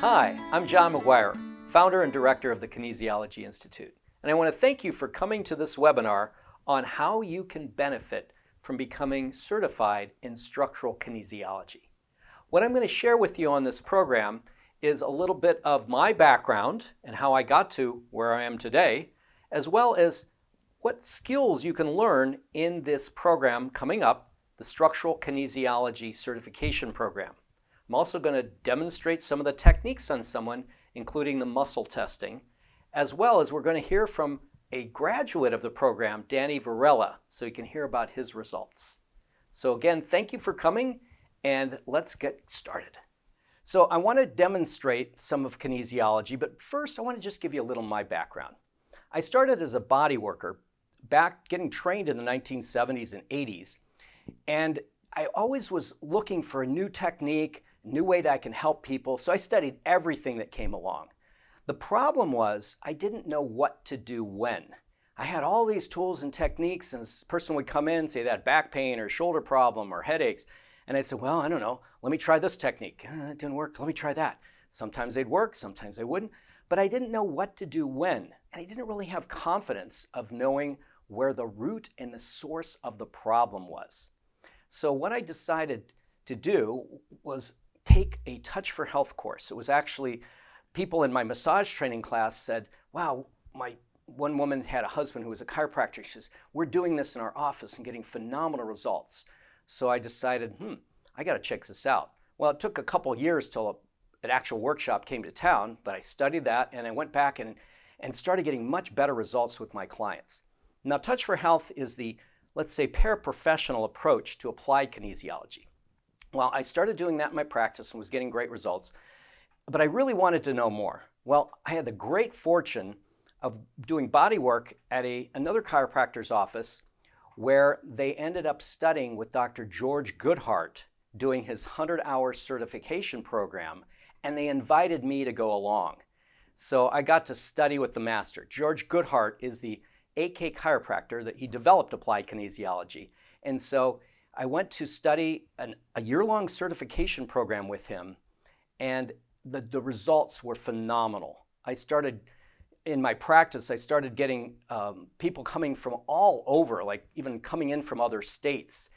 Hi, I'm John McGuire, founder and director of the Kinesiology Institute, and I want to thank you for coming to this webinar on how you can benefit from becoming certified in structural kinesiology. What I'm going to share with you on this program is a little bit of my background and how I got to where I am today, as well as what skills you can learn in this program coming up, the Structural Kinesiology Certification Program. I'm also going to demonstrate some of the techniques on someone, including the muscle testing, as well as we're going to hear from a graduate of the program, Danny Varela, so you can hear about his results. So again, thank you for coming, and let's get started. So I want to demonstrate some of kinesiology, but first I want to just give you a little of my background. I started as a body worker, back getting trained in the 1970s and 80s, and I always was looking for a new technique, new way that I can help people, so I studied everything that came along. The problem was I didn't know what to do when. I had all these tools and techniques, and this person would come in and say they had back pain or shoulder problem or headaches, and I'd say, well, I don't know, let me try this technique. It didn't work, let me try that. Sometimes they'd work, sometimes they wouldn't, but I didn't know what to do when, and I didn't really have confidence of knowing where the root and the source of the problem was. So what I decided to do was take a Touch for Health course. It was actually, people in my massage training class said, wow, one woman had a husband who was a chiropractor. She says, we're doing this in our office and getting phenomenal results. So I decided, I got to check this out. Well, it took a couple years till an actual workshop came to town, but I studied that and I went back and started getting much better results with my clients. Now, Touch for Health is the, let's say, paraprofessional approach to applied kinesiology. Well, I started doing that in my practice and was getting great results, but I really wanted to know more. Well, I had the great fortune of doing body work at another chiropractor's office where they ended up studying with Dr. George Goodhart doing his 100-hour certification program, and they invited me to go along. So I got to study with the master. George Goodhart is the AK chiropractor that he developed applied kinesiology. And so I went to study a year-long certification program with him, and the results were phenomenal. In my practice, I started getting people coming from all over, like even coming in from other states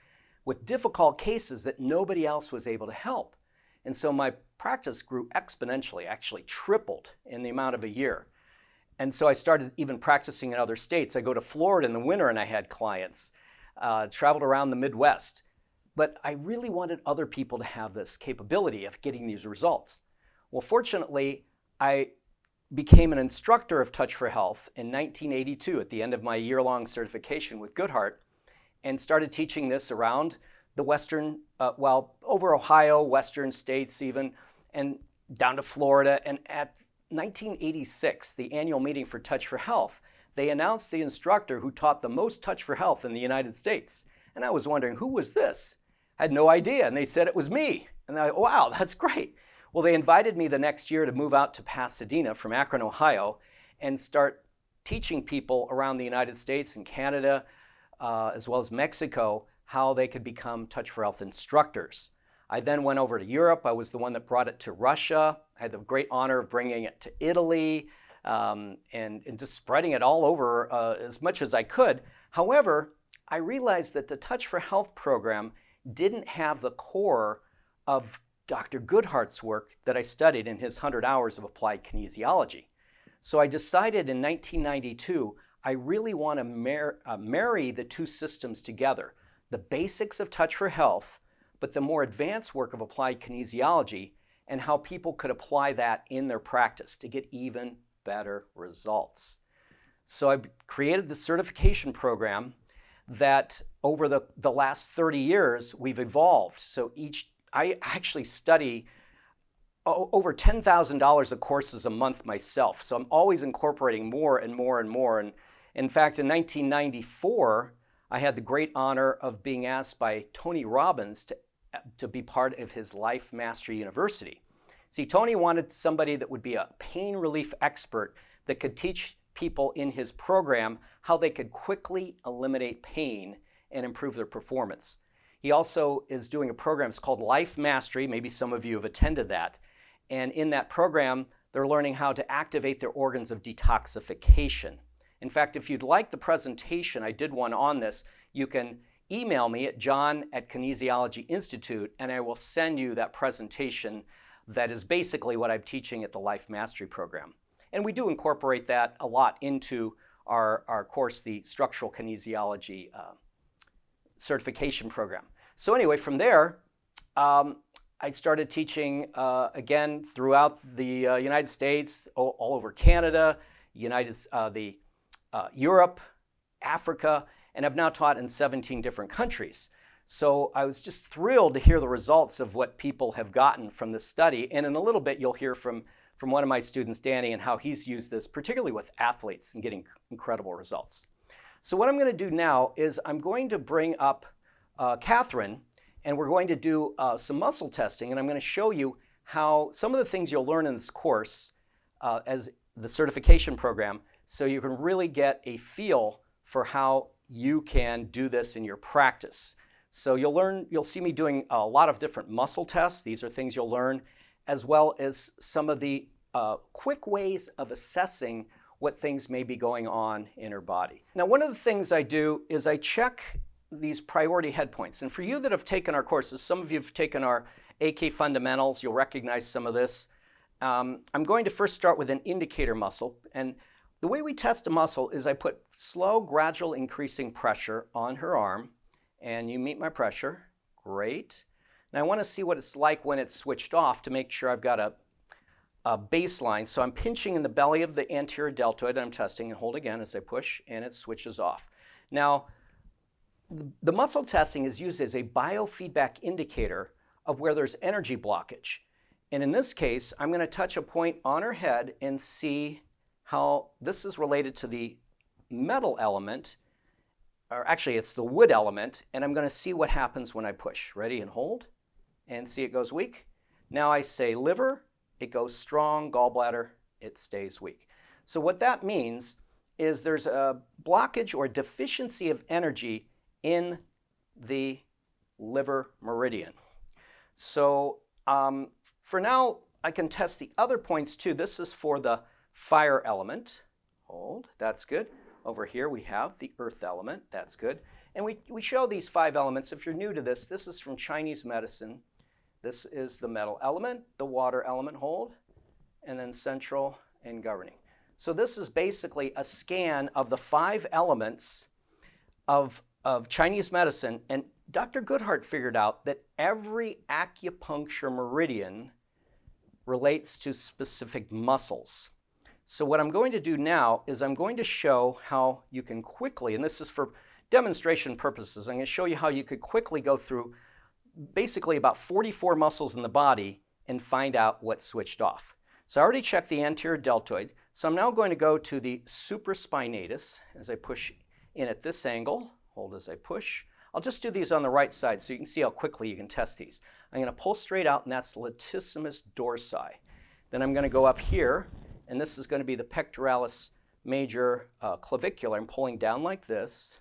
with difficult cases that nobody else was able to help. And so my practice grew exponentially, actually tripled in the amount of a year. And so I started even practicing in other states. I go to Florida in the winter and I had clients. Traveled around the Midwest, but I really wanted other people to have this capability of getting these results. Well, fortunately, I became an instructor of Touch for Health in 1982 at the end of my year-long certification with Goodhart, and started teaching this around the western, over Ohio, western states even, and down to Florida. And at 1986, the annual meeting for Touch for Health, they announced the instructor who taught the most Touch for Health in the United States. And I was wondering, who was this? I had no idea, and they said it was me. And I, wow, that's great. Well, they invited me the next year to move out to Pasadena from Akron, Ohio, and start teaching people around the United States and Canada, as well as Mexico, how they could become Touch for Health instructors. I then went over to Europe. I was the one that brought it to Russia. I had the great honor of bringing it to Italy, and just spreading it all over as much as I could. However, I realized that the Touch for Health program didn't have the core of Dr. Goodhart's work that I studied in his 100 hours of applied kinesiology. So I decided in 1992, I really want to marry the two systems together, the basics of Touch for Health, but the more advanced work of applied kinesiology, and how people could apply that in their practice to get even better results. So I created the certification program that over the last 30 years we've evolved. So I actually study over $10,000 of courses a month myself. So I'm always incorporating more and more and more. And in fact, in 1994, I had the great honor of being asked by Tony Robbins to be part of his Life Mastery University. See, Tony wanted somebody that would be a pain relief expert that could teach people in his program how they could quickly eliminate pain and improve their performance. He also is doing a program, it's called Life Mastery. Maybe some of you have attended that. And in that program, they're learning how to activate their organs of detoxification. In fact, if you'd like the presentation, I did one on this, you can email me at john@Kinesiology Institute, and I will send you that presentation that is basically what I'm teaching at the Life Mastery program. And we do incorporate that a lot into our course, the Structural Kinesiology certification program. So anyway, from there, I started teaching again throughout the United States, all over Canada, Europe, Africa, and I've now taught in 17 different countries. So I was just thrilled to hear the results of what people have gotten from this study. And in a little bit, you'll hear from one of my students, Danny, and how he's used this, particularly with athletes, and getting incredible results. So what I'm going to do now is I'm going to bring up Catherine, and we're going to do some muscle testing, and I'm going to show you how some of the things you'll learn in this course as the certification program, so you can really get a feel for how you can do this in your practice. So you'll see me doing a lot of different muscle tests. These are things you'll learn, as well as some of the quick ways of assessing what things may be going on in her body. Now, one of the things I do is I check these priority head points. And for you that have taken our courses, some of you have taken our AK fundamentals, you'll recognize some of this. I'm going to first start with an indicator muscle. And the way we test a muscle is I put slow, gradual increasing pressure on her arm, and you meet my pressure. Great. Now I want to see what it's like when it's switched off to make sure I've got a baseline. So I'm pinching in the belly of the anterior deltoid, and I'm testing, and hold again as I push, and it switches off. Now, the muscle testing is used as a biofeedback indicator of where there's energy blockage. And in this case, I'm going to touch a point on her head and see how this is related to the metal element, or actually it's the wood element, and I'm going to see what happens when I push. Ready, and hold, and see it goes weak. Now I say liver, it goes strong, gallbladder, it stays weak. So what that means is there's a blockage or deficiency of energy in the liver meridian. So for now, I can test the other points too. This is for the fire element. Hold, that's good. Over here we have the earth element, that's good. And we show these 5 elements. If you're new to this, this is from Chinese medicine. This is the metal element, the water element, hold, and then central and governing. So this is basically a scan of the 5 elements of Chinese medicine, and Dr. Goodhart figured out that every acupuncture meridian relates to specific muscles. So what I'm going to do now is I'm going to show how you can quickly, and this is for demonstration purposes, I'm going to show you how you could quickly go through basically about 44 muscles in the body and find out what's switched off. So I already checked the anterior deltoid, so I'm now going to go to the supraspinatus as I push in at this angle. Hold as I push. I'll just do these on the right side so you can see how quickly you can test these. I'm going to pull straight out, and that's latissimus dorsi. Then I'm going to go up here, and this is going to be the pectoralis major clavicular. I'm pulling down like this,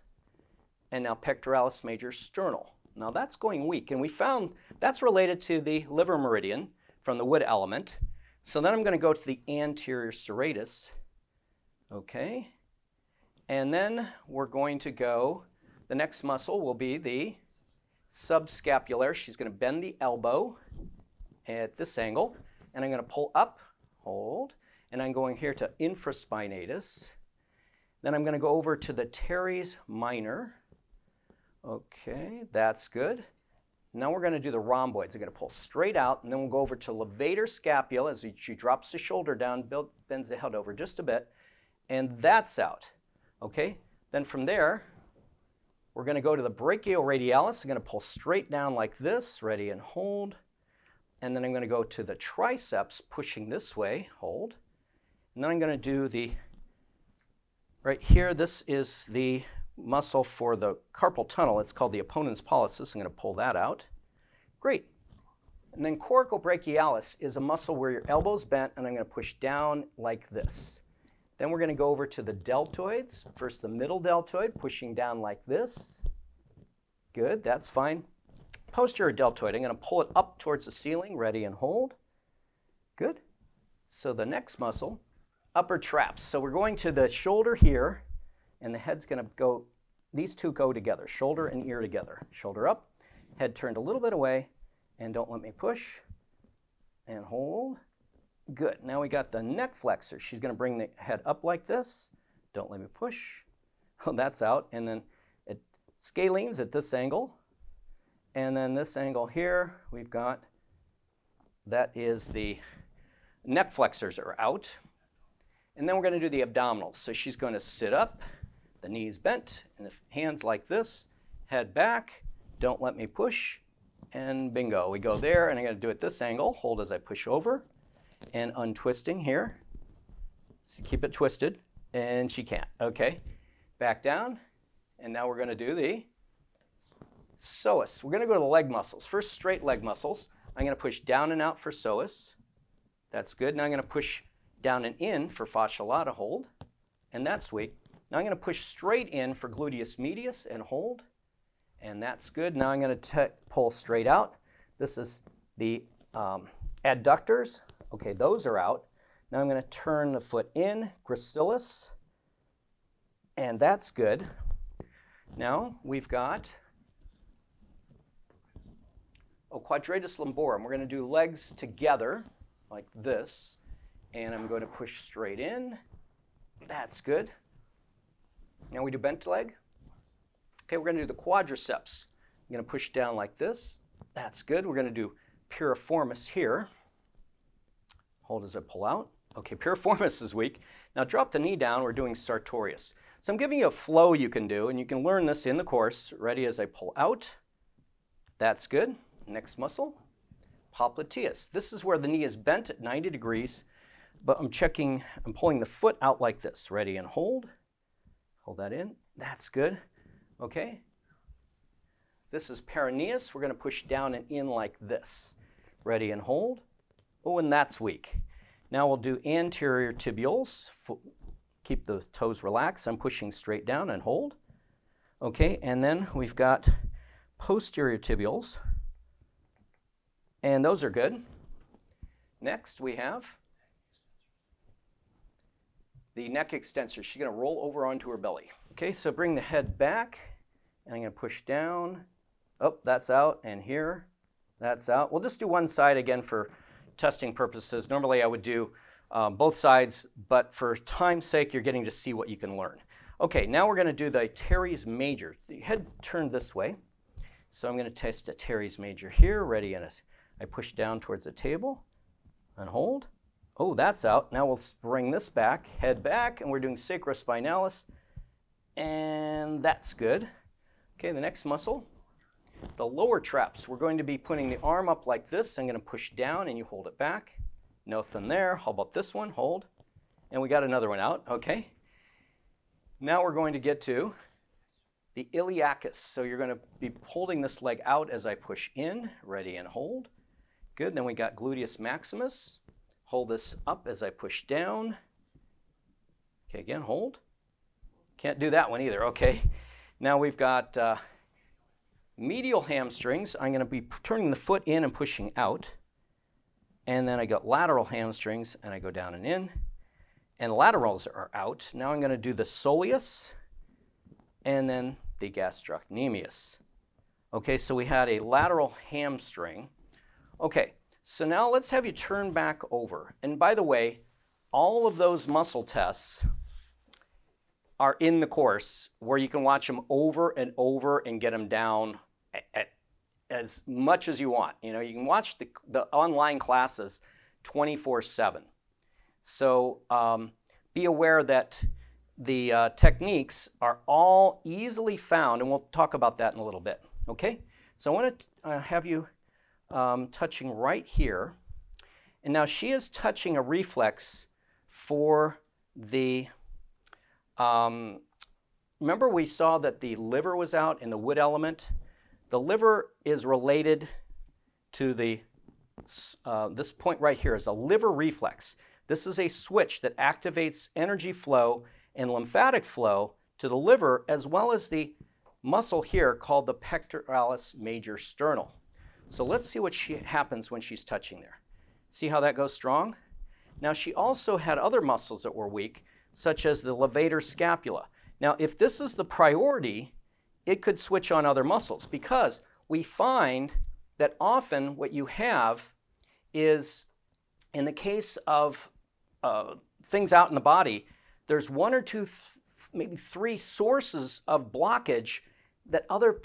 and now pectoralis major sternal. Now that's going weak, and we found that's related to the liver meridian from the wood element. So then I'm going to go to the anterior serratus, okay? And then we're going to go, the next muscle will be the subscapular. She's going to bend the elbow at this angle, and I'm going to pull up, hold, and I'm going here to infraspinatus. Then I'm going to go over to the teres minor. Okay, that's good. Now we're going to do the rhomboids. I'm going to pull straight out, and then we'll go over to levator scapula as she drops the shoulder down, bends the head over just a bit, and that's out. Okay, then from there, we're going to go to the brachioradialis. I'm going to pull straight down like this, ready and hold. And then I'm going to go to the triceps, pushing this way, hold. And then I'm going to do the, right here, this is the muscle for the carpal tunnel. It's called the opponens pollicis. I'm going to pull that out. Great. And then coracobrachialis is a muscle where your elbow's bent, and I'm going to push down like this. Then we're going to go over to the deltoids. First the middle deltoid, pushing down like this. Good, that's fine. Posterior deltoid, I'm going to pull it up towards the ceiling, ready and hold. Good. So the next muscle, upper traps. So we're going to the shoulder here, and the head's going to go, these two go together, shoulder and ear together. Shoulder up, head turned a little bit away, and don't let me push, and hold. Good. Now we got the neck flexor. She's going to bring the head up like this. Don't let me push. Oh, that's out. And then scalenes at this angle. And then this angle here, we've got, that is the neck flexors are out. And then we're going to do the abdominals. So she's going to sit up, the knees bent, and the hands like this, head back, don't let me push, and bingo. We go there, and I'm going to do it this angle. Hold as I push over, and untwisting here. So keep it twisted, and she can't. Okay, back down, and now we're going to do the psoas. We're going to go to the leg muscles. First, straight leg muscles. I'm going to push down and out for psoas. That's good. Now I'm going to push down and in for fascia lata, hold, and that's weak. Now I'm going to push straight in for gluteus medius and hold, and that's good. Now I'm going to pull straight out. This is the adductors. Okay, those are out. Now I'm going to turn the foot in, gracilis, and that's good. Now we've got quadratus lumborum. We're going to do legs together like this, and I'm going to push straight in. That's good. Now we do bent leg. Okay, we're going to do the quadriceps. I'm going to push down like this. That's good. We're going to do piriformis here. Hold as I pull out. Okay, piriformis is weak. Now drop the knee down. We're doing sartorius. So I'm giving you a flow you can do, and you can learn this in the course. Ready as I pull out. That's good. Next muscle, popliteus. This is where the knee is bent at 90 degrees, but I'm pulling the foot out like this. Ready and hold. Hold that in. That's good. Okay. This is peroneus. We're going to push down and in like this. Ready and hold. Oh, and that's weak. Now we'll do anterior tibials. Keep the toes relaxed. I'm pushing straight down and hold. Okay, and then we've got posterior tibials. And those are good. Next we have the neck extensor. She's going to roll over onto her belly. Okay, so bring the head back, and I'm going to push down. Oh, that's out, and here, that's out. We'll just do one side again for testing purposes. Normally I would do both sides, but for time's sake, you're getting to see what you can learn. Okay, now we're going to do the teres major. The head turned this way. So I'm going to test a teres major here. Ready, and I push down towards the table and hold. Oh, that's out. Now we'll bring this back, head back, and we're doing sacrospinalis, and that's good. Okay, the next muscle, the lower traps. We're going to be putting the arm up like this. I'm going to push down, and you hold it back. Nothing there. How about this one? Hold. And we got another one out. Okay. Now we're going to get to the iliacus. So you're going to be holding this leg out as I push in. Ready and hold. Good. Then we got gluteus maximus. Hold this up as I push down. Okay, again, hold. Can't do that one either. Okay. Now we've got medial hamstrings. I'm going to be turning the foot in and pushing out. And then I got lateral hamstrings, and I go down and in. And laterals are out. Now I'm going to do the soleus and then the gastrocnemius. Okay, so we had a lateral hamstring. Okay, so now let's have you turn back over. And by the way, all of those muscle tests are in the course where you can watch them over and over and get them down at as much as you want. You know, you can watch the online classes 24/7. So be aware that the techniques are all easily found, and we'll talk about that in a little bit. Okay? So I want to have you touching right here. And now she is touching a reflex for the, remember we saw that the liver was out in the wood element? The liver is related to the, this point right here is a liver reflex. This is a switch that activates energy flow and lymphatic flow to the liver, as well as the muscle here called the pectoralis major sternal. So let's see what happens when she's touching there. See how that goes strong? Now she also had other muscles that were weak, such as the levator scapula. Now if this is the priority, it could switch on other muscles, because we find that often what you have is, in the case of things out in the body, there's one or two, maybe three sources of blockage that other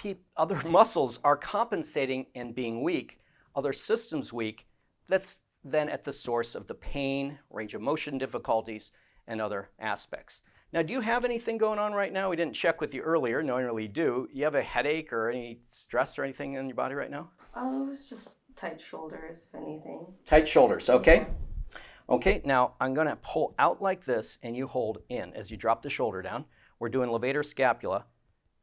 muscles are compensating and being weak, other systems weak. That's then at the source of the pain, range of motion difficulties, and other aspects. Now, do you have anything going on right now? We didn't check with you earlier. Normally you do. You have a headache or any stress or anything in your body right now? It was just tight shoulders, if anything. Tight shoulders, okay. Yeah. Okay, now I'm going to pull out like this, and you hold in as you drop the shoulder down. We're doing levator scapula.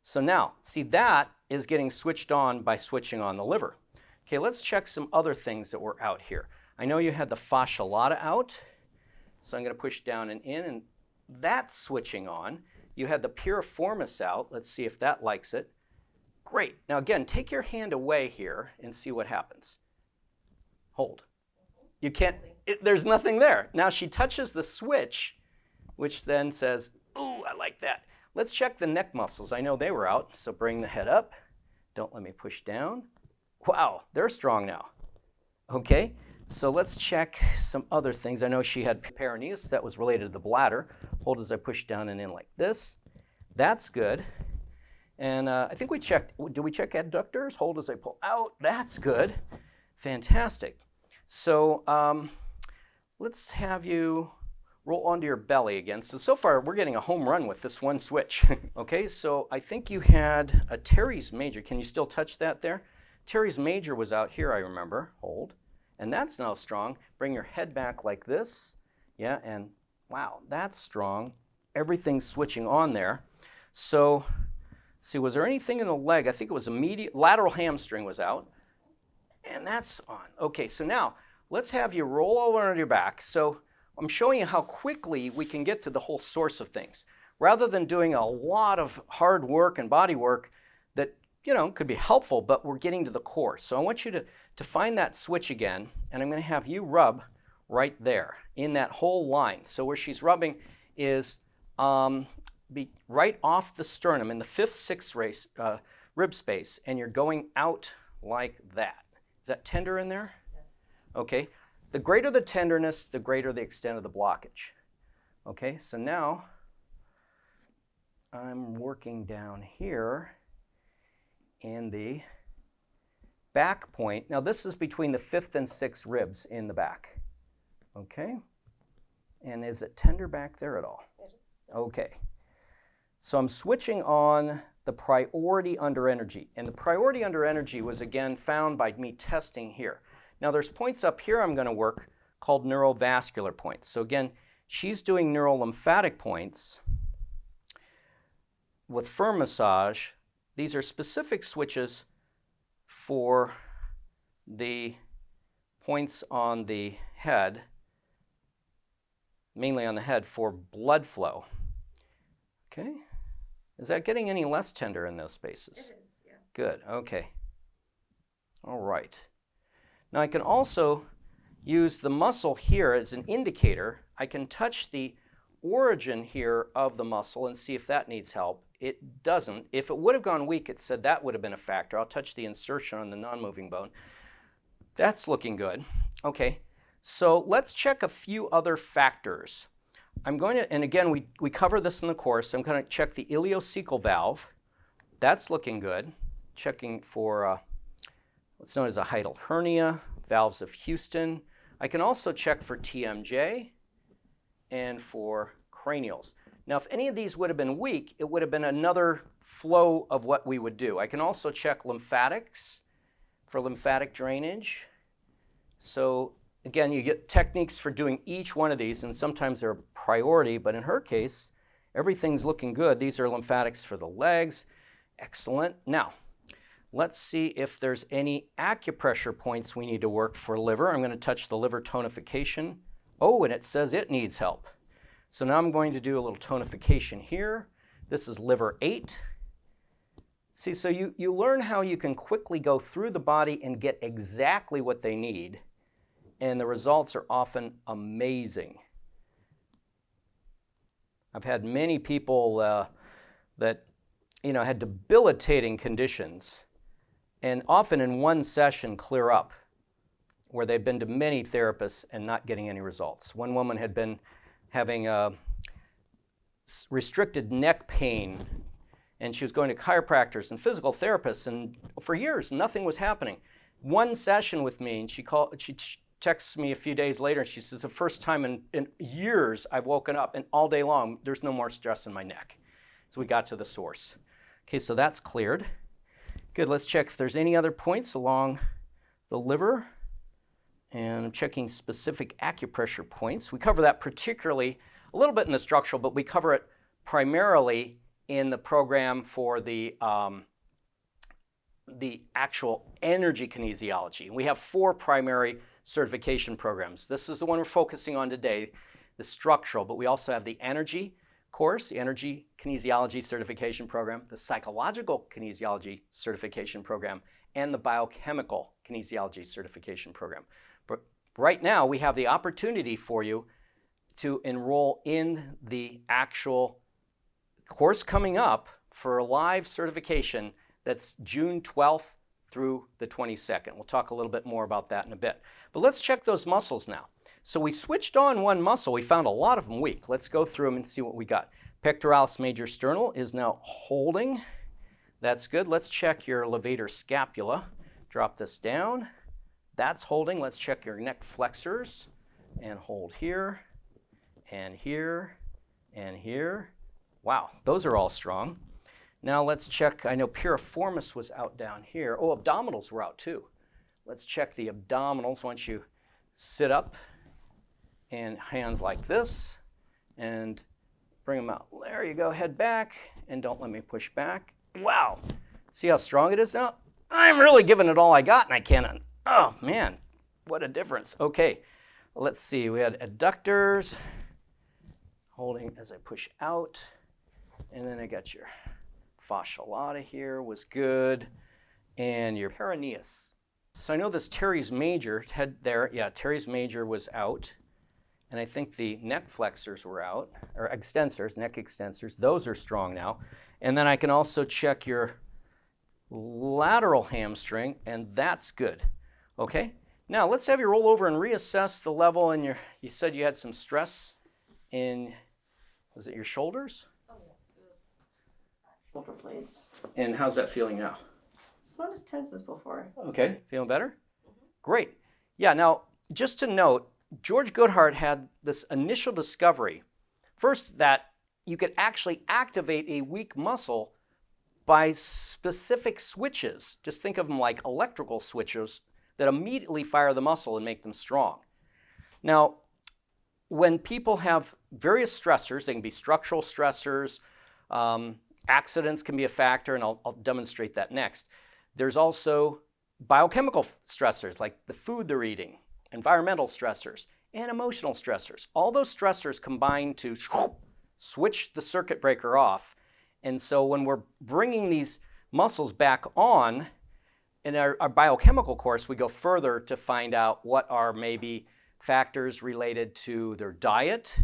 So now, see, that is getting switched on by switching on the liver. Okay, let's check some other things that were out here. I know you had the fascia lata out, so I'm going to push down and in, and that's switching on. You had the piriformis out. Let's see if that likes it. Great. Now again, take your hand away here and see what happens. Hold. You can't, there's nothing there. Now she touches the switch, which then says, ooh, I like that. Let's check the neck muscles. I know they were out, so bring the head up. Don't let me push down. Wow, they're strong now. Okay, so let's check some other things. I know she had perineus that was related to the bladder. Hold as I push down and in like this. That's good. And I think we checked, did we check adductors? Hold as I pull out. That's good. Fantastic. So let's have you roll onto your belly again. So far we're getting a home run with this one switch. Okay, so I think you had a teres major. Can you still touch that there? Teres major was out here, I remember. Hold. And that's now strong. Bring your head back like this. Yeah, and wow, that's strong. Everything's switching on there. So, see, was there anything in the leg? I think it was a lateral hamstring was out. And that's on. Okay, so now let's have you roll over on your back. So I'm showing you how quickly we can get to the whole source of things. Rather than doing a lot of hard work and body work that, you know, could be helpful, but we're getting to the core. So I want you to find that switch again, and I'm going to have you rub right there in that whole line. So where she's rubbing is be right off the sternum in the 5th, 6th rib space, and you're going out like that. Is that tender in there? Yes. Okay. The greater the tenderness, the greater the extent of the blockage. Okay, so now I'm working down here in the back point. Now this is between the 5th and 6th ribs in the back. Okay, and is it tender back there at all? It is. Okay, so I'm switching on the priority under energy, and the priority under energy was again found by me testing here. Now there's points up here I'm going to work called neurovascular points. So again, she's doing neurolymphatic points with firm massage. These are specific switches for the points on the head, mainly on the head, for blood flow. Okay, is that getting any less tender in those spaces? It is, yeah. Good, okay. All right. Now I can also use the muscle here as an indicator. I can touch the origin here of the muscle and see if that needs help. It doesn't. If it would have gone weak, it said that would have been a factor. I'll touch the insertion on the non-moving bone. That's looking good. Okay, so let's check a few other factors. I'm going to, and again, we cover this in the course. I'm going to check the ileocecal valve. That's looking good. Checking for what's known as a hiatal hernia, valves of Houston. I can also check for TMJ and for cranials. Now, if any of these would have been weak, it would have been another flow of what we would do. I can also check lymphatics for lymphatic drainage. So again, you get techniques for doing each one of these, and sometimes they're a priority, but in her case, everything's looking good. These are lymphatics for the legs. Excellent. Now, let's see if there's any acupressure points we need to work for liver. I'm going to touch the liver tonification. Oh, and it says it needs help. So now I'm going to do a little tonification here. This is liver 8. See, so you learn how you can quickly go through the body and get exactly what they need. and the results are often amazing. I've had many people that had debilitating conditions, and often in one session clear up, where they've been to many therapists and not getting any results. One woman had been having restricted neck pain, and she was going to chiropractors and physical therapists, and for years nothing was happening. One session with me, and she texts me a few days later, and she says, the first time in years I've woken up and all day long there's no more stress in my neck. So we got to the source. Okay, so that's cleared. Good, let's check if there's any other points along the liver. And I'm checking specific acupressure points. We cover that particularly a little bit in the structural, but we cover it primarily in the program for the actual energy kinesiology. We have 4 primary certification programs. This is the one we're focusing on today, the structural, but we also have the energy course, the energy kinesiology certification program, the psychological kinesiology certification program, and the biochemical kinesiology certification program. But right now, we have the opportunity for you to enroll in the actual course coming up for a live certification that's June 12th through the 22nd. We'll talk a little bit more about that in a bit. But let's check those muscles now. So we switched on one muscle. We found a lot of them weak. Let's go through them and see what we got. Pectoralis major sternal is now holding. That's good. Let's check your levator scapula. Drop this down. That's holding. Let's check your neck flexors and hold here and here and here. Wow, those are all strong. Now let's check, I know piriformis was out down here. Oh, abdominals were out too. Let's check the abdominals once you sit up and hands like this and bring them out. There you go, head back and don't let me push back. Wow, see how strong it is now? I'm really giving it all I got and I can't. Oh man, what a difference. Okay, let's see, we had adductors holding as I push out, and then I got your fascia lata here was good, and your perineus. So I know this teres major head there, yeah, teres major was out, and I think the neck flexors were out, or extensors, neck extensors, those are strong now. And then I can also check your lateral hamstring, and that's good. Okay, now let's have you roll over and reassess the level in your, you said you had some stress in, was it your shoulders? Oh yes, it was shoulder blades. And how's that feeling now? It's not as tense as before. Okay, feeling better? Great. Yeah, now just to note, George Goodhart had this initial discovery, first that you could actually activate a weak muscle by specific switches. Just think of them like electrical switches that immediately fire the muscle and make them strong. Now, when people have various stressors, they can be structural stressors, accidents can be a factor, and I'll demonstrate that next. There's also biochemical stressors like the food they're eating, environmental stressors, and emotional stressors. All those stressors combine to switch the circuit breaker off. And so when we're bringing these muscles back on, in our biochemical course, we go further to find out what are maybe factors related to their diet,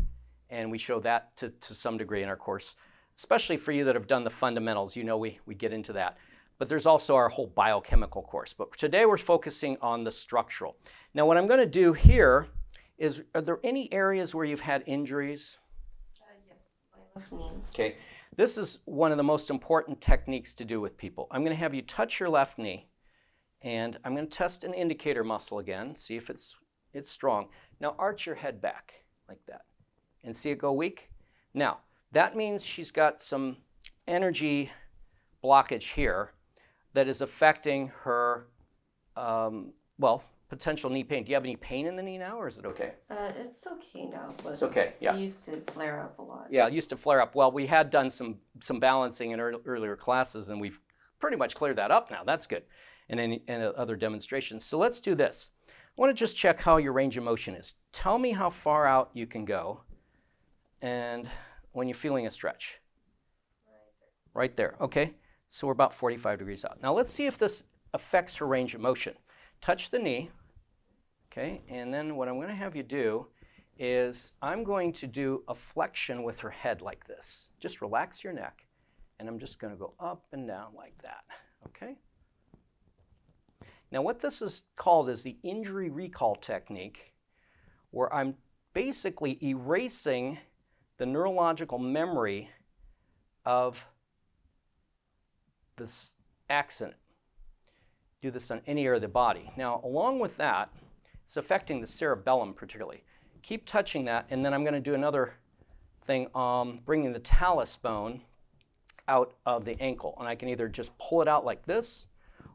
and we show that to some degree in our course, especially for you that have done the fundamentals. You know we get into that. But there's also our whole biochemical course. But today we're focusing on the structural. Now what I'm going to do here is, are there any areas where you've had injuries? Yes, my left knee. Okay, this is one of the most important techniques to do with people. I'm going to have you touch your left knee, and I'm going to test an indicator muscle again, see if it's strong. Now arch your head back like that and see it go weak. Now that means she's got some energy blockage here that is affecting her, potential knee pain. Do you have any pain in the knee now, or is it okay? It's okay now, but It's okay, yeah. it used to flare up a lot. Yeah, it used to flare up. Well, we had done some balancing in earlier classes, and we've pretty much cleared that up now. That's good. And other demonstrations. So let's do this. I want to just check how your range of motion is. Tell me how far out you can go, and when you're feeling a stretch. Right there, okay? So we're about 45 degrees out. Now let's see if this affects her range of motion. Touch the knee, Okay, and then what I'm going to have you do is I'm going to do a flexion with her head like this. Just relax your neck, and I'm just going to go up and down like that, okay? Now what this is called is the injury recall technique, where I'm basically erasing the neurological memory of this accident. Do this on any area of the body. Now along with that, it's affecting the cerebellum particularly. Keep touching that, and then I'm going to do another thing, bringing the talus bone out of the ankle. And I can either just pull it out like this,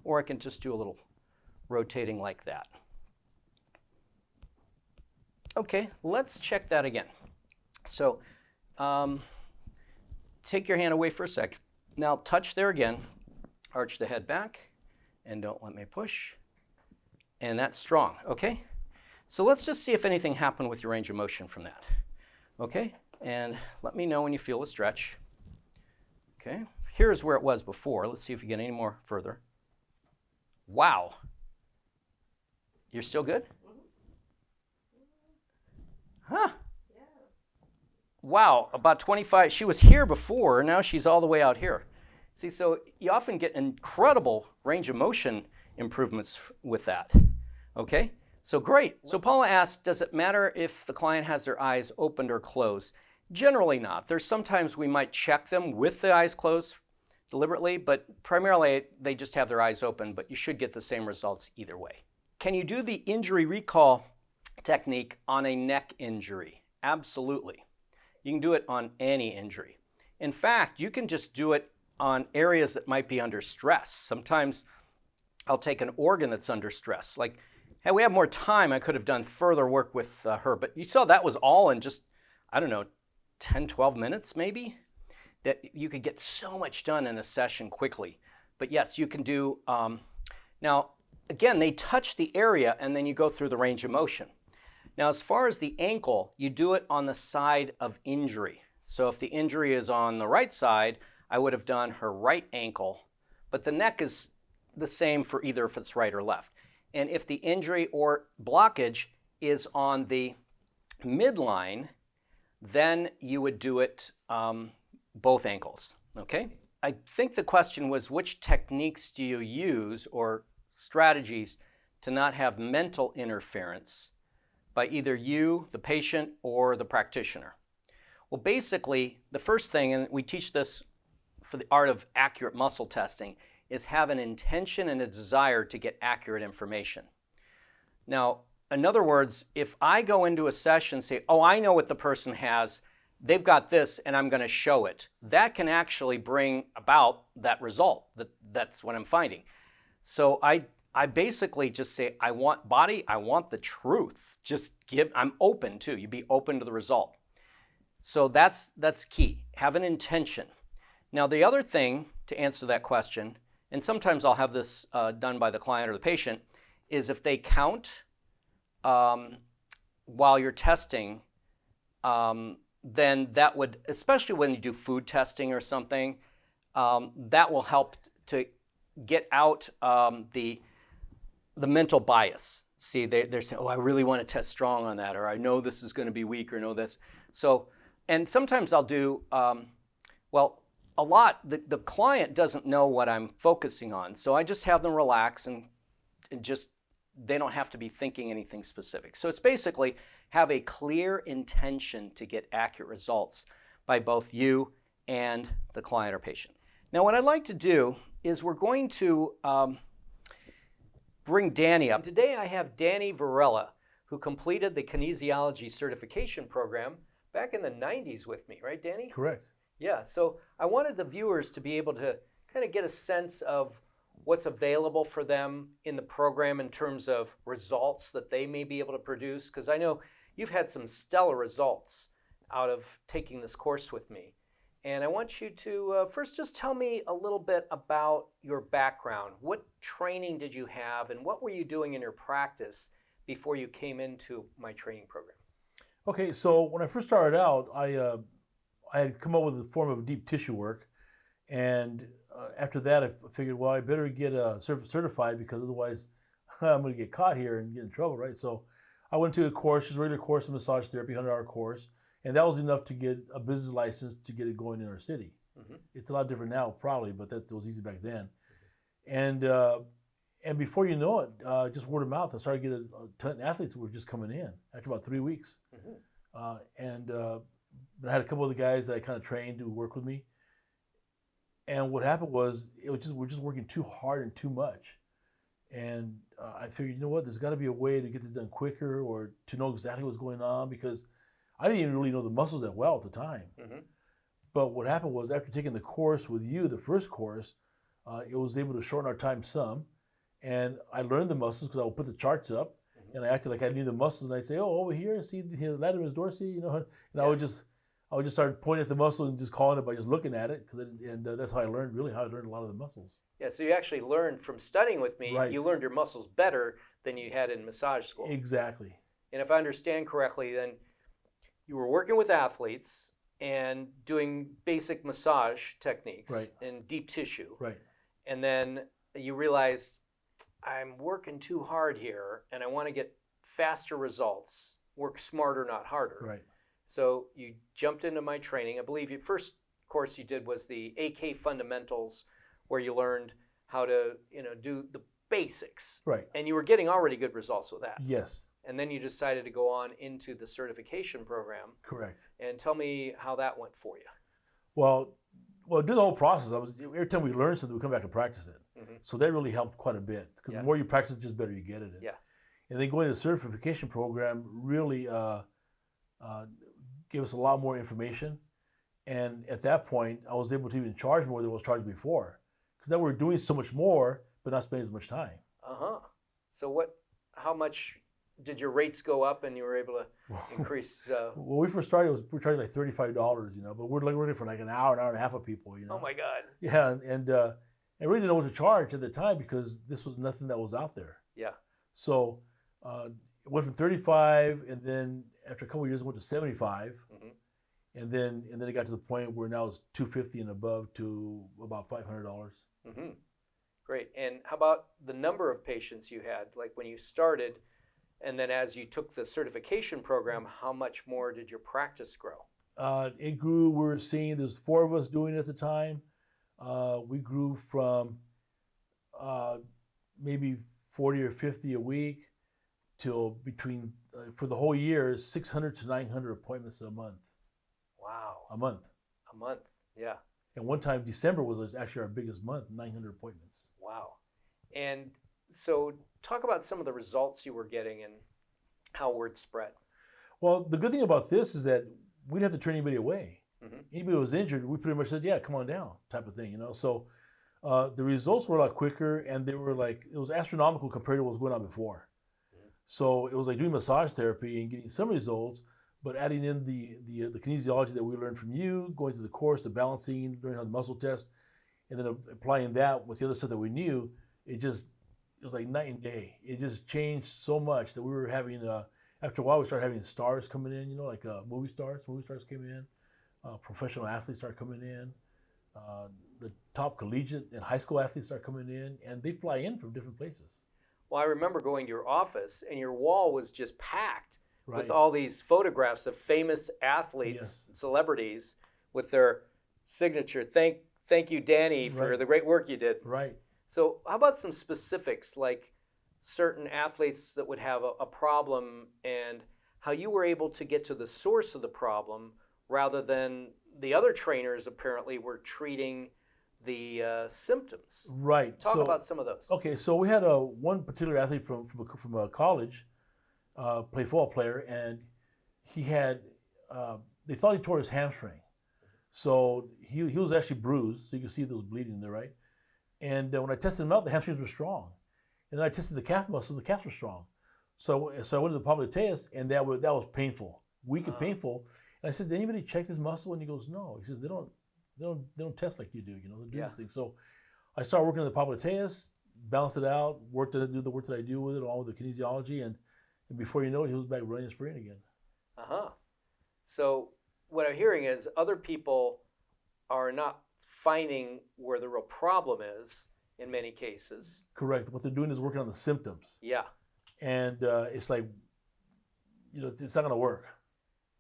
or I can just do a little rotating like that. Okay, let's check that again. So take your hand away for a sec. Now touch there again, arch the head back, and don't let me push. And that's strong, okay? So let's just see if anything happened with your range of motion from that. Okay, and let me know when you feel a stretch. Okay, here's where it was before. Let's see if we get any more further. Wow. You're still good? Huh. Yes. Wow, about 25. She was here before, now she's all the way out here. See, so you often get incredible range of motion improvements with that. Okay, so great. So Paula asked, does it matter if the client has their eyes opened or closed? Generally not. There's sometimes we might check them with the eyes closed deliberately, but primarily they just have their eyes open, but you should get the same results either way. Can you do the injury recall technique on a neck injury? Absolutely. You can do it on any injury. In fact, you can just do it on areas that might be under stress. Sometimes I'll take an organ that's under stress. Like, had we had more time, I could have done further work with her, but you saw that was all in just, I don't know, 10, 12 minutes maybe? That you could get so much done in a session quickly. But yes, you can do, now, again, they touch the area and then you go through the range of motion. Now, as far as the ankle, you do it on the side of injury. So if the injury is on the right side, I would have done her right ankle, but the neck is the same for either if it's right or left. And if the injury or blockage is on the midline, then you would do it both ankles, okay? I think the question was, which techniques do you use or strategies to not have mental interference by either you, the patient, or the practitioner? Well, basically, the first thing, and we teach this for the art of accurate muscle testing, is have an intention and a desire to get accurate information. Now, in other words, if I go into a session and say, oh, I know what the person has, they've got this, and I'm going to show it, that can actually bring about that result. That's what I'm finding. So I basically just say, I want body, I want the truth. I'm open too. You be open to the result. So that's key. Have an intention. Now, the other thing to answer that question, and sometimes I'll have this done by the client or the patient, is if they count while you're testing, then that would, especially when you do food testing or something, that will help to get out the mental bias. See, they're saying, oh, I really want to test strong on that, or I know this is going to be weak, or know this. So, and sometimes I'll do, well, a lot, the client doesn't know what I'm focusing on, so I just have them relax and just, they don't have to be thinking anything specific. So it's basically have a clear intention to get accurate results by both you and the client or patient. Now, what I'd like to do is we're going to bring Danny up. Today I have Danny Varela, who completed the Kinesiology certification program back in the 90s with me, right, Danny? Correct. Yeah, so I wanted the viewers to be able to kind of get a sense of what's available for them in the program in terms of results that they may be able to produce, because I know you've had some stellar results out of taking this course with me. And I want you to first just tell me a little bit about your background. What training did you have, and what were you doing in your practice before you came into my training program? Okay, so when I first started out, I had come up with a form of deep tissue work, and after that, I figured, well, I better get certified, because otherwise I'm going to get caught here and get in trouble, right? So I went to a course, just a regular course of massage therapy, 100-hour course, and that was enough to get a business license to get it going in our city. Mm-hmm. It's a lot different now, probably, but that was easy back then. And before you know it, just word of mouth, I started getting a ton of athletes that were just coming in after about 3 weeks. Mm-hmm. But I had a couple of the guys that I kind of trained to work with me. And what happened was, we're just working too hard and too much. And I figured, you know what, there's got to be a way to get this done quicker or to know exactly what's going on, because I didn't even really know the muscles that well at the time. Mm-hmm. But what happened was, after taking the course with you, the first course, it was able to shorten our time some. And I learned the muscles because I would put the charts up, and I acted like I knew the muscles, and I'd say, "Oh, over here, see the latimus dorsi," and I would just start pointing at the muscle and just calling it by just looking at it, that's how I learned a lot of the muscles. Yeah, so you actually learned from studying with me. Right. You learned your muscles better than you had in massage school. Exactly. And if I understand correctly, then you were working with athletes and doing basic massage techniques Right. in deep tissue. Right. And then you realized, I'm working too hard here and I want to get faster results, work smarter, not harder. Right. So you jumped into my training. I believe your first course you did was the AK Fundamentals, where you learned how to do the basics. Right. And you were getting already good results with that. Yes. And then you decided to go on into the certification program. Correct. And tell me how that went for you. Well, during the whole process, every time we learned something, we come back and practice it. Mm-hmm. So that really helped quite a bit, because the more you practice, just better you get at it. Yeah. And then going to the certification program really gave us a lot more information. And at that point, I was able to even charge more than I was charged before, because now we're doing so much more, but not spending as much time. So how much did your rates go up, and you were able to increase? When we first started, we were charging like $35, but we're looking for like an hour and a half of people, Oh my God. Yeah, and I really didn't know what to charge at the time, because this was nothing that was out there. Yeah. So it went from 35, and then after a couple of years, it went to 75, and then it got to the point where now it's $250 and above to about $500. Mm-hmm. Great. And how about the number of patients you had, like when you started, and then as you took the certification program, how much more did your practice grow? It grew. We were seeing there's 4 of us doing it at the time. We grew from maybe 40 or 50 a week till between, for the whole year, 600 to 900 appointments a month. Wow. A month. A month. Yeah. And one time, December was actually our biggest month, 900 appointments. Wow. And so talk about some of the results you were getting and how word spread. Well, the good thing about this is that we didn't have to turn anybody away. Mm-hmm. Anybody who was injured, we pretty much said, yeah, come on down, type of thing, So the results were a lot quicker, and they were like, it was astronomical compared to what was going on before. Mm-hmm. So it was like doing massage therapy and getting some results, but adding in the kinesiology that we learned from you, going through the course, the balancing, learning how to muscle test, and then applying that with the other stuff that we knew, it was like night and day. It just changed so much that we were having, after a while, we started having stars coming in, like movie stars. Movie stars came in. Professional athletes start coming in. The top collegiate and high school athletes start coming in, and they fly in from different places. Well, I remember going to your office, and your wall was just packed Right. with all these photographs of famous athletes, celebrities, with their signature. Thank you, Danny, for the great work you did. Right. So how about some specifics, like certain athletes that would have a problem, and how you were able to get to the source of the problem, rather than the other trainers apparently were treating the symptoms. Right. Talk about some of those. Okay, so we had one particular athlete from a college, play football player, and he had, they thought he tore his hamstring. So he was actually bruised, so you can see there was bleeding there, right? And when I tested him out, the hamstrings were strong. And then I tested the calf muscle, the calves were strong. So I went to the popliteus, and that was painful, weak and painful. And I said, did anybody check this muscle? And he goes, no. He says, they don't test like you do, they do this thing. So I started working on the popliteus, balanced it out, do the work that I do with it, along with the kinesiology, and before you know it, he was back running and spraying again. So what I'm hearing is other people are not finding where the real problem is in many cases. Correct. What they're doing is working on the symptoms. Yeah. And it's like it's not going to work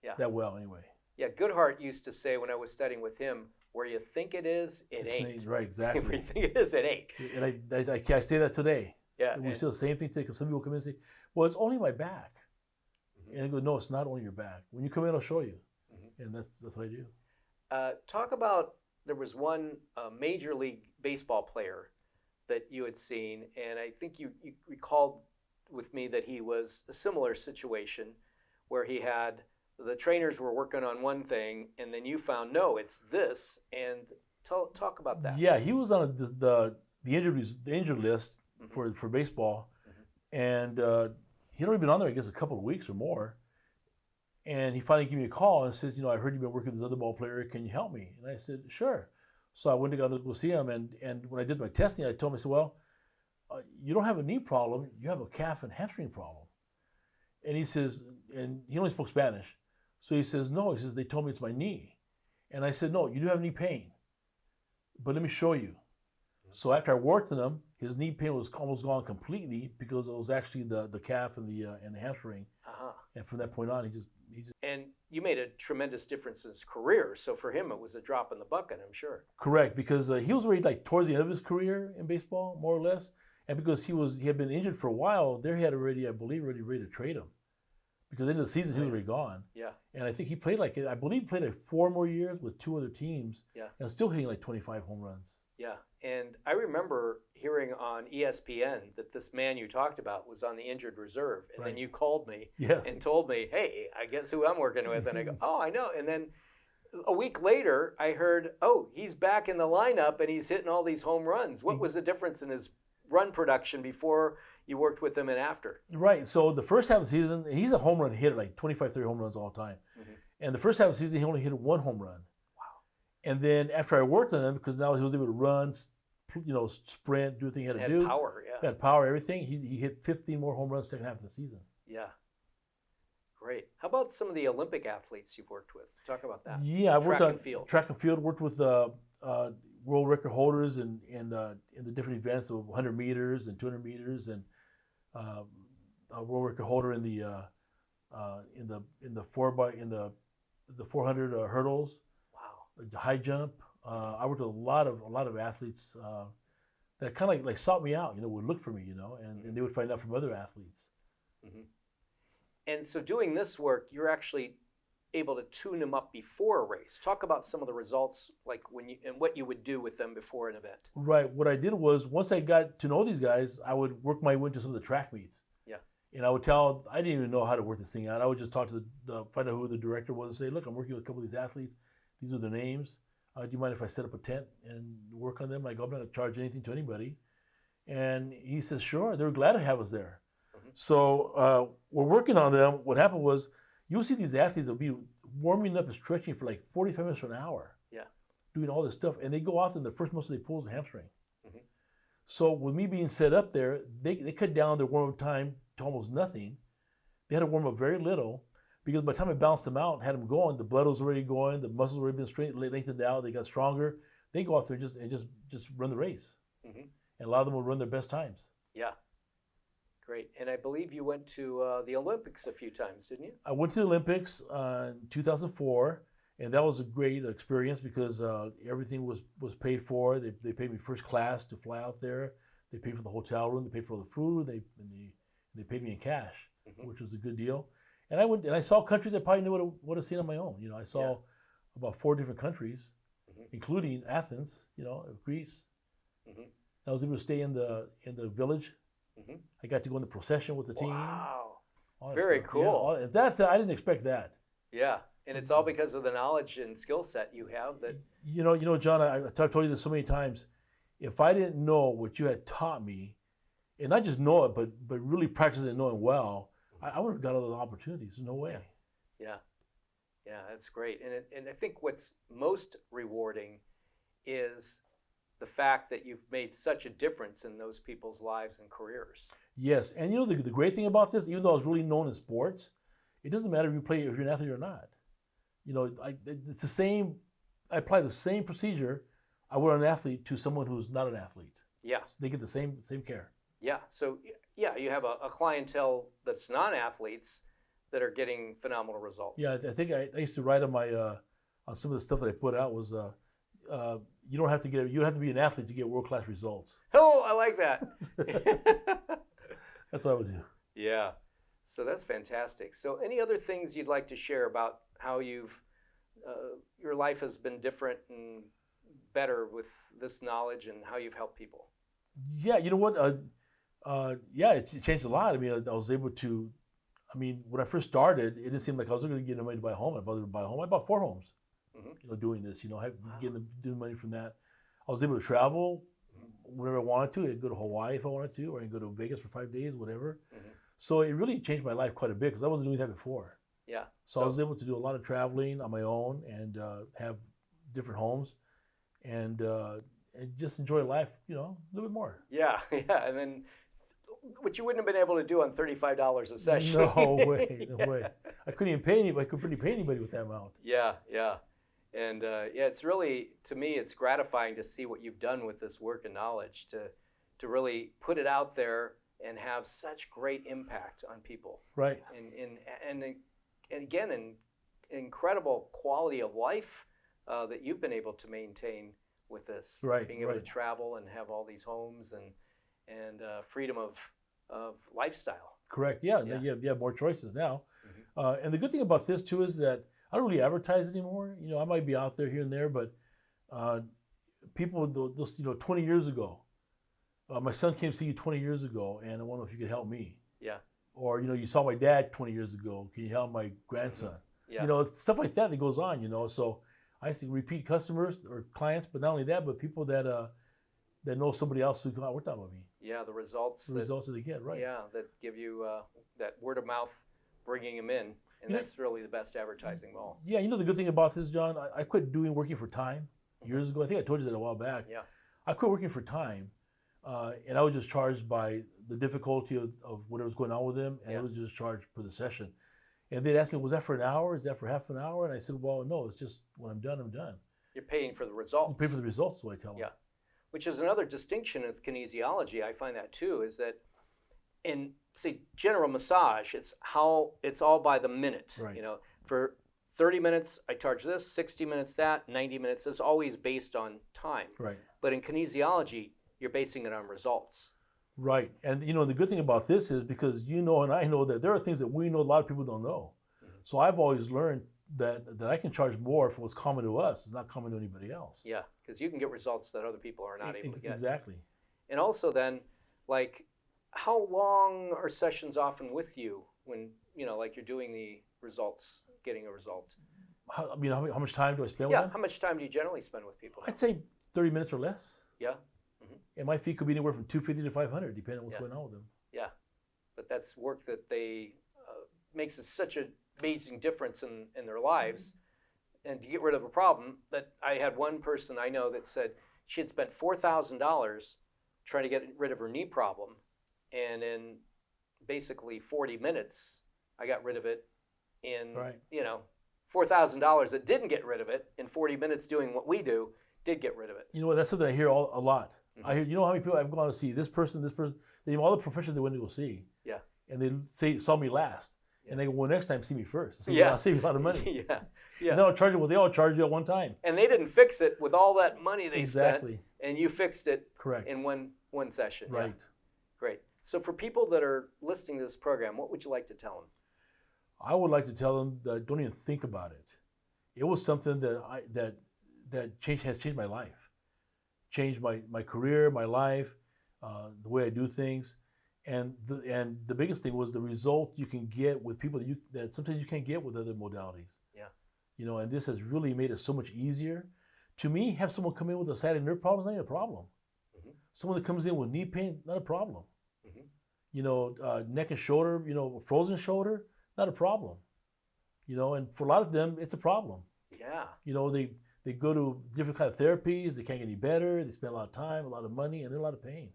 Yeah. that well anyway. Yeah, Goodhart used to say when I was studying with him, where you think it is, it ain't. Right, exactly. Where you think it is, it ain't. And I say that today. Yeah. And we say the same thing today because some people come in and say, well, it's only my back. And I go, no, it's not only your back. When you come in, I'll show you. And that's what I do. Talk about, there was one Major League Baseball player that you had seen, and I think you recalled with me that he was a similar situation where he had, the trainers were working on one thing, and then you found, no, it's this, and talk about that. Yeah, he was on the injured list for baseball, and he'd already been on there, I guess, a couple of weeks or more. And he finally gave me a call and says, I heard you've been working with this other ball player. Can you help me? And I said, sure. So I went to go see him, and when I did my testing, I told him, I said, well, you don't have a knee problem, you have a calf and hamstring problem. And he says, and he only spoke Spanish. So he says, no, he says, they told me it's my knee. And I said, no, you do have knee pain, but let me show you. So after I worked on him, his knee pain was almost gone completely because it was actually the calf and the hamstring. And from that point on, he just. And you made a tremendous difference in his career. So for him, it was a drop in the bucket, I'm sure. Correct, because he was already towards the end of his career in baseball, more or less. And because he had been injured for a while, they had already, I believe, ready to trade him. Because at the end of the season, he was already gone. Yeah. And I think he played I believe he played 4 more years with 2 other teams. Yeah. And still hitting 25 home runs. Yeah. And I remember hearing on ESPN that this man you talked about was on the injured reserve. And then you called me and told me, hey, I guess who I'm working with. And I go, oh, I know. And then a week later, I heard, oh, he's back in the lineup and he's hitting all these home runs. What was the difference in his run production before you worked with him and after? Right. So the first half of the season, he's a home run hitter, 25, 30 home runs all the time. And the first half of the season, he only hit 1 home run. And then after I worked on him, because now he was able to run, sprint, do everything he had to do. Had power, yeah. Had power, everything. He hit 15 more home runs second half of the season. Yeah. Great. How about some of the Olympic athletes you've worked with? Talk about that. Yeah, I've worked on track and field. Worked with world record holders in the different events of 100 meters and 200 meters, and a world record holder in the 400 hurdles. High jump. I worked with a lot of athletes that kind of like sought me out, would look for me, and they would find out from other athletes. And so doing this work, you're actually able to tune them up before a race. Talk about some of the results, like and what you would do with them before an event. Right. What I did was, once I got to know these guys, I would work my way into some of the track meets. Yeah. And I didn't even know how to work this thing out. I would just talk to find out who the director was and say, look, I'm working with a couple of these athletes. These are their names. Do you mind if I set up a tent and work on them? I go, I'm not going to charge anything to anybody. And he says, sure. They were glad to have us there. So we're working on them. What happened was, you'll see these athletes will be warming up and stretching for 45 minutes to an hour. Yeah. Doing all this stuff. And they go out and the first muscle they pull is the hamstring. So with me being set up there, they cut down their warm-up time to almost nothing. They had to warm up very little. Because by the time I balanced them out and had them going, the blood was already going, the muscles were already been straight, lengthened out, they got stronger. They go out there and just run the race. And a lot of them will run their best times. Yeah. Great. And I believe you went to the Olympics a few times, didn't you? I went to the Olympics in 2004, and that was a great experience because everything was paid for. They paid me first class to fly out there. They paid for the hotel room. They paid for the food. They paid me in cash, which was a good deal. And I went and I saw countries I probably never would have seen on my own. I saw about 4 different countries, including Athens, Greece. I was able to stay in the village. I got to go in the procession with the team. Wow, very cool. Yeah, that I didn't expect that. Yeah, and it's all because of the knowledge and skill set you have. That John, I've told you this so many times. If I didn't know what you had taught me, and not just know it, but really practice it, knowing well, I would have got all those opportunities. No way. Yeah, that's great. And I think what's most rewarding is the fact that you've made such a difference in those people's lives and careers. Yes, and the great thing about this, even though I was really known in sports, it doesn't matter if you're an athlete or not. It's the same. I apply the same procedure I would on an athlete to someone who's not an athlete. Yeah, so they get the same care. Yeah. So you have a clientele that's non-athletes that are getting phenomenal results. Yeah, I think I used to write on my on some of the stuff that I put out was you don't have to be an athlete to get world-class results. Oh, I like that. That's what I would do. Yeah. So that's fantastic. So any other things you'd like to share about how you've your life has been different and better with this knowledge and how you've helped people? Yeah, you know what? Yeah, it changed a lot. I mean, I was able to. I mean, when I first started, it didn't seem like I was going to get money to buy a home. I bought 4 homes. Doing this, doing money from that. I was able to travel whenever I wanted to. I'd go to Hawaii if I wanted to, or I'd go to Vegas for 5 days, whatever. So it really changed my life quite a bit because I wasn't doing that before. Yeah. So I was able to do a lot of traveling on my own and have different homes and just enjoy life, a little bit more. Yeah, yeah. And then, which you wouldn't have been able to do on $35 a session. No way, no way. I couldn't even pay anybody. I couldn't really pay anybody with that amount. Yeah, yeah. And it's really, to me, it's gratifying to see what you've done with this work and knowledge to really put it out there and have such great impact on people. Right. And again, an incredible quality of life that you've been able to maintain with this. Right. Being able to travel and have all these homes and freedom of lifestyle. Correct. Yeah. You have more choices now. And the good thing about this too is that I don't really advertise anymore. I might be out there here and there, but people, those 20 years ago, my son came to see you 20 years ago, and I wonder if you could help me. Yeah. Or you saw my dad 20 years ago. Can you help my grandson? Yeah. It's stuff like that goes on. So I see repeat customers or clients, but not only that, but people that know somebody else who worked out with me. Yeah, the results that they get, right? Yeah, that give you that word of mouth, bringing them in. And that's really the best advertising of all. Yeah, the good thing about this, John, I quit working for time years ago. I think I told you that a while back. Yeah. I quit working for time, and I was just charged by the difficulty of whatever was going on with them, and I was just charged for the session. And they'd ask me, was that for an hour? Is that for half an hour? And I said, well, no, it's just when I'm done, I'm done. You're paying for the results. You pay for the results, is what I tell them. Yeah, which is another distinction of kinesiology. I find that too, is that in, say, general massage, it's all by the minute. Right. For 30 minutes, I charge this, 60 minutes that, 90 minutes. It's always based on time. Right. But in kinesiology, you're basing it on results. Right. And, the good thing about this is because and I know that there are things that we know a lot of people don't know. So I've always learned that I can charge more for what's common to us. It's not common to anybody else. Yeah, because you can get results that other people are not able to get. Exactly. And also then, how long are sessions often with you when, like you're doing the results, getting a result? How much time do I spend with Yeah, them? how much time do you generally spend with people? I'd say 30 minutes or less. Yeah. And my fee could be anywhere from $250 to $500, depending on what's going on with them. Yeah, but that's work that they makes such an amazing difference in their lives. And to get rid of a problem, that I had one person I know that said she had spent $4,000 trying to get rid of her knee problem, and in basically 40 minutes, I got rid of it in $4,000 that didn't get rid of it in 40 minutes doing what we do did get rid of it. That's something I hear a lot. I hear, how many people I've gone to see, this person, they name all the professionals they went to go see. Yeah. And they saw me last. Yeah. And they go, well, next time see me first. So Yeah. I'll save you a lot of money. Yeah. And they all charge you at one time. And they didn't fix it with all that money they Exactly. spent, and you fixed it Correct. in one session. Right. Yeah. Great. So for people that are listening to this program, what would you like to tell them? I would like to tell them that don't even think about it. It was something that has changed my life. Changed my career, my life, the way I do things, and the biggest thing was the result you can get with people that sometimes you can't get with other modalities. Yeah. And this has really made it so much easier. To me, have someone come in with a sciatic nerve problem is not even a problem. Someone that comes in with knee pain, not a problem. Neck and shoulder, frozen shoulder, not a problem. And for a lot of them, it's a problem. Yeah. They go to different kind of therapies. They can't get any better. They spend a lot of time, a lot of money, and they're in a lot of pain.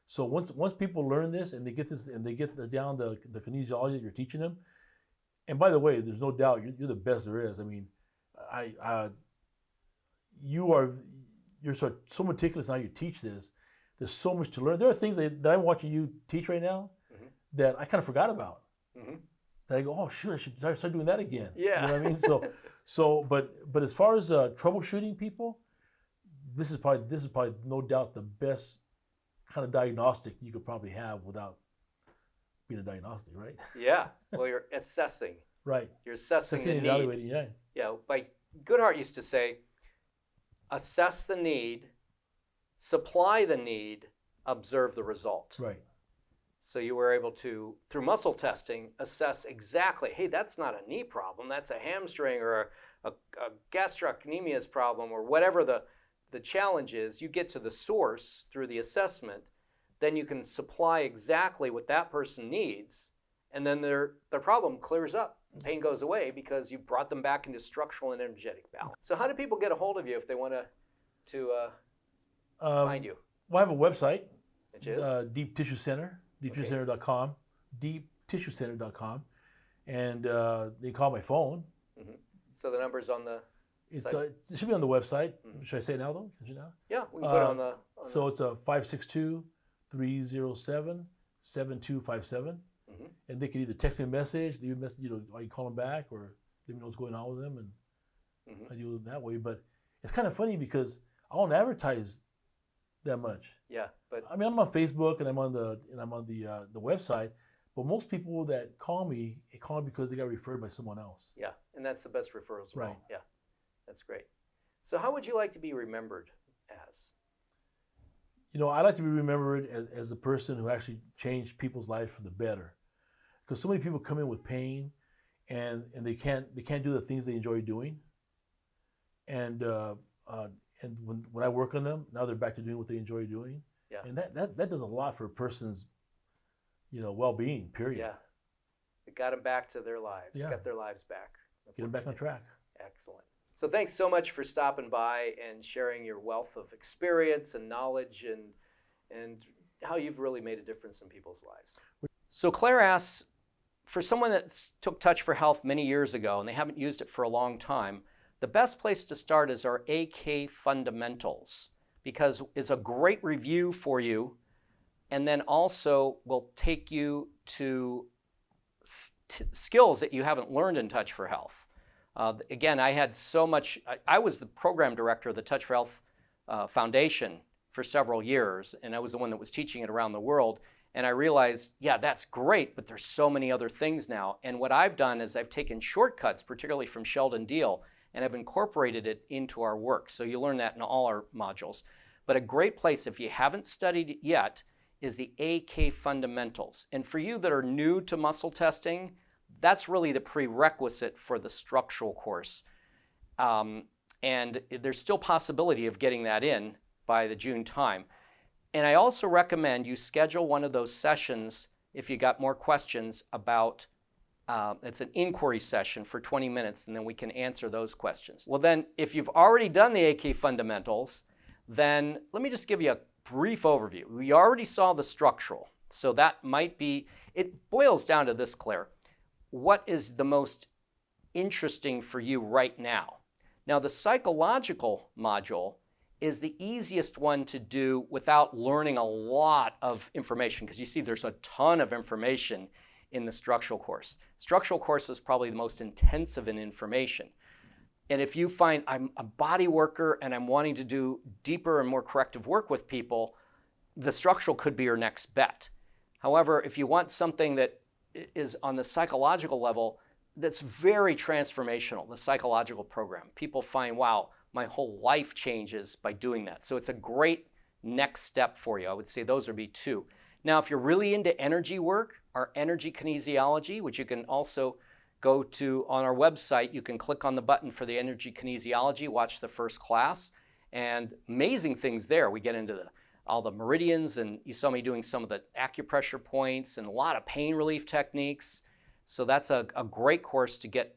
So once people learn this and they get this and they get down the kinesiology that you're teaching them, and by the way, there's no doubt you're the best there is. I mean, you're so meticulous in how you teach this. There's so much to learn. There are things that I'm watching you teach right now that I kind of forgot about. then I go, oh shoot, I should start doing that again. Yeah. You know what I mean? But as far as troubleshooting people, this is probably no doubt the best kind of diagnostic you could probably have without being a diagnostic, right? Yeah. Well, you're assessing. Right. You're assessing the and need. evaluating, yeah. Yeah. Like Goodhart used to say, assess the need, supply the need, observe the result. Right. So you were able to, through muscle testing, assess exactly, hey, that's not a knee problem, that's a hamstring or a gastrocnemius problem or whatever the challenge is. You get to the source through the assessment, then you can supply exactly what that person needs, and then their problem clears up. Pain goes away because you brought them back into structural and energetic balance. So how do people get a hold of you if they want to find you? Well, I have a website, Which is? Deep Tissue Center, deeptissuecenter.com, deeptissuecenter.com, and they call my phone. Mm-hmm. So the number's on the site? It should be on the website. Mm-hmm. Should I say it now, though? Should you know? Yeah, we can put it on the... So it's a 562-307-7257. Mm-hmm. And they can either text me a message, leave a message, or you call them back, or let me know what's going on with them, and I do it that way. But it's kind of funny because I don't advertise that much. Yeah, but I mean, I'm on Facebook and I'm on the website, but most people that call me because they got referred by someone else. Yeah, and that's the best referrals. Right. Yeah, that's great. So how would you like to be remembered as? I like to be remembered as the person who actually changed people's lives for the better. Because so many people come in with pain, and they can't do the things they enjoy doing. And when I work on them, now they're back to doing what they enjoy doing. Yeah. And that does a lot for a person's, well-being. Period. Yeah. It got them back to their lives. Yeah. Got their lives back. Get them back on track. Excellent. So thanks so much for stopping by and sharing your wealth of experience and knowledge and how you've really made a difference in people's lives. So Claire asks, for someone that took Touch for Health many years ago and they haven't used it for a long time, the best place to start is our AK Fundamentals, because it's a great review for you, and then also will take you to skills that you haven't learned in Touch for Health. Again, I had so much, I was the program director of the Touch for Health Foundation for several years, and I was the one that was teaching it around the world. And I realized, yeah, that's great, but there's so many other things now. And what I've done is I've taken shortcuts, particularly from Sheldon Deal, and I've incorporated it into our work. So you learn that in all our modules. But a great place, if you haven't studied it yet, is the AK Fundamentals. And for you that are new to muscle testing, that's really the prerequisite for the structural course. And there's still possibility of getting that in by the June time. And I also recommend you schedule one of those sessions if you got more questions about, it's an inquiry session for 20 minutes, and then we can answer those questions. Well then, if you've already done the AK Fundamentals, then let me just give you a brief overview. We already saw the structural, so that might be, it boils down to this, Claire. What is the most interesting for you right now? Now the psychological module is the easiest one to do without learning a lot of information, because you see there's a ton of information in the structural course. Structural course is probably the most intensive in information. And if you find I'm a body worker and I'm wanting to do deeper and more corrective work with people, the structural could be your next bet. However, if you want something that is on the psychological level, that's very transformational, the psychological program. People find, wow, my whole life changes by doing that. So it's a great next step for you. I would say those would be two. Now, if you're really into energy work, our energy kinesiology, which you can also go to on our website, you can click on the button for the energy kinesiology, watch the first class, and amazing things there. We get into all the meridians, and you saw me doing some of the acupressure points and a lot of pain relief techniques. So that's a great course to get,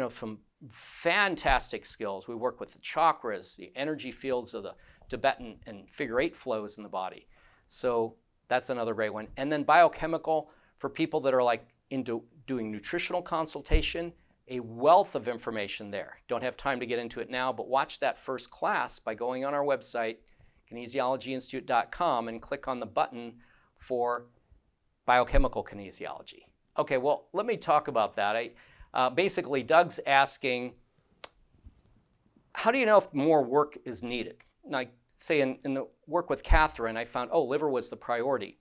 some fantastic skills. We work with the chakras, the energy fields of the Tibetan and figure 8 flows in the body. So that's another great one. And then biochemical, for people that are like into doing nutritional consultation, a wealth of information there. Don't have time to get into it now, but watch that first class by going on our website, kinesiologyinstitute.com, and click on the button for biochemical kinesiology. Okay, well, let me talk about that. Basically, Doug's asking, how do you know if more work is needed? Like, say in the work with Catherine, I found, liver was the priority.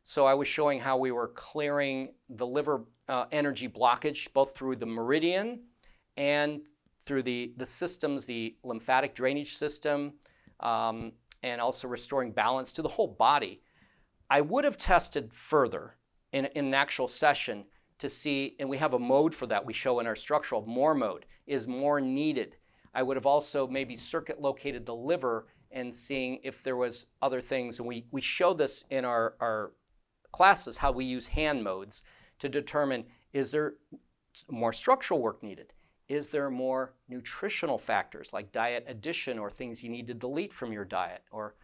So I was showing how we were clearing the liver energy blockage, both through the meridian and through the systems, the lymphatic drainage system, and also restoring balance to the whole body. I would have tested further in an actual session to see, and we have a mode for that we show in our structural, more mode, is more needed. I would have also maybe circuit located the liver and seeing if there was other things, and we show this in our classes, how we use hand modes to determine, is there more structural work needed? Is there more nutritional factors like diet addition or things you need to delete from your diet, or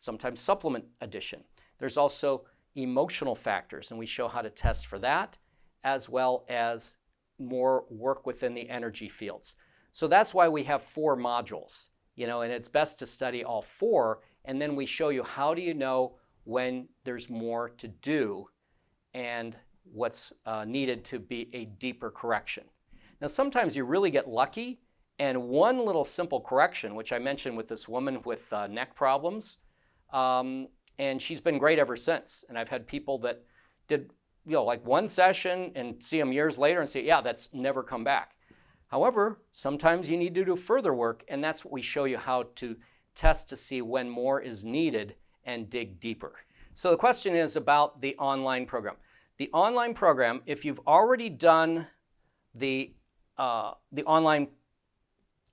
sometimes supplement addition? There's also emotional factors, and we show how to test for that, as well as more work within the energy fields. So that's why we have 4 modules, and it's best to study all 4, and then we show you how do you know when there's more to do and what's needed to be a deeper correction. Now, sometimes you really get lucky, and one little simple correction, which I mentioned with this woman with neck problems, and she's been great ever since. And I've had people that did, like one session and see them years later and say, yeah, that's never come back. However, sometimes you need to do further work, and that's what we show you how to test to see when more is needed and dig deeper. So the question is about the online program. The online program, if you've already done the online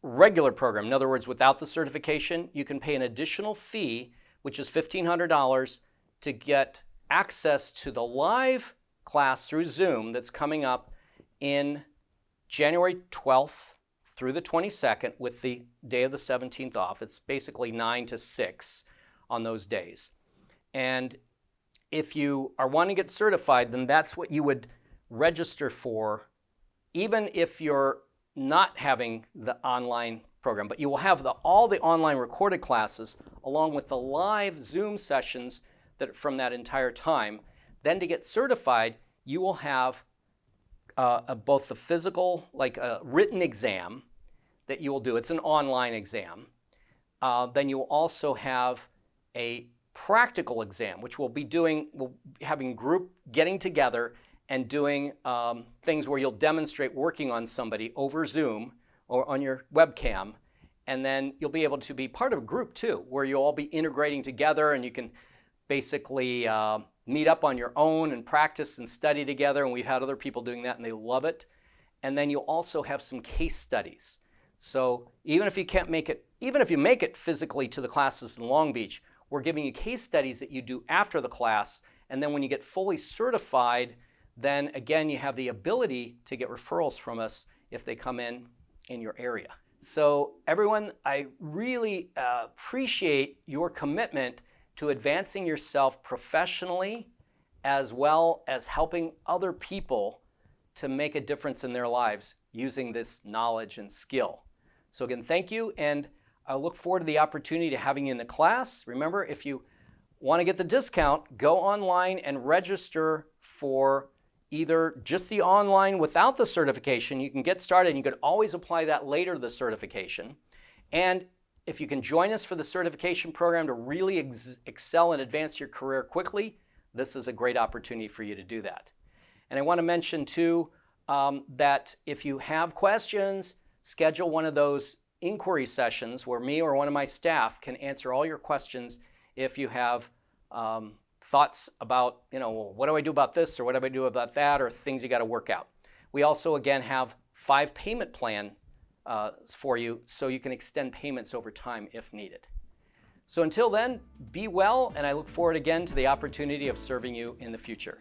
regular program, in other words, without the certification, you can pay an additional fee, which is $1,500, to get access to the live class through Zoom that's coming up in January 12th through the 22nd with the day of the 17th off. It's basically 9 to 6 on those days. And if you are wanting to get certified, then that's what you would register for, even if you're not having the online program. But you will have all the online recorded classes along with the live Zoom sessions from that entire time. Then to get certified, you will have both the physical, like a written exam that you will do. It's an online exam. Then you will also have a practical exam, which we'll be having group getting together and doing things where you'll demonstrate working on somebody over Zoom or on your webcam. And then you'll be able to be part of a group too, where you'll all be integrating together, and you can basically meet up on your own and practice and study together. And we've had other people doing that and they love it. And then you'll also have some case studies. So even if you can't make it, even if you make it physically to the classes in Long Beach, we're giving you case studies that you do after the class. And then when you get fully certified, then again, you have the ability to get referrals from us if they come in your area. So everyone, I really appreciate your commitment to advancing yourself professionally, as well as helping other people to make a difference in their lives using this knowledge and skill. So again, thank you, and I look forward to the opportunity to having you in the class. Remember, if you want to get the discount, go online and register for either just the online without the certification. You can get started, and you can always apply that later to the certification. And if you can join us for the certification program to really excel and advance your career quickly, this is a great opportunity for you to do that. And I want to mention too that if you have questions, schedule one of those inquiry sessions where me or one of my staff can answer all your questions if you have thoughts about, well, what do I do about this, or what do I do about that, or things you got to work out. We also, again, have 5 payment plan for you, so you can extend payments over time if needed. So until then, be well, and I look forward again to the opportunity of serving you in the future.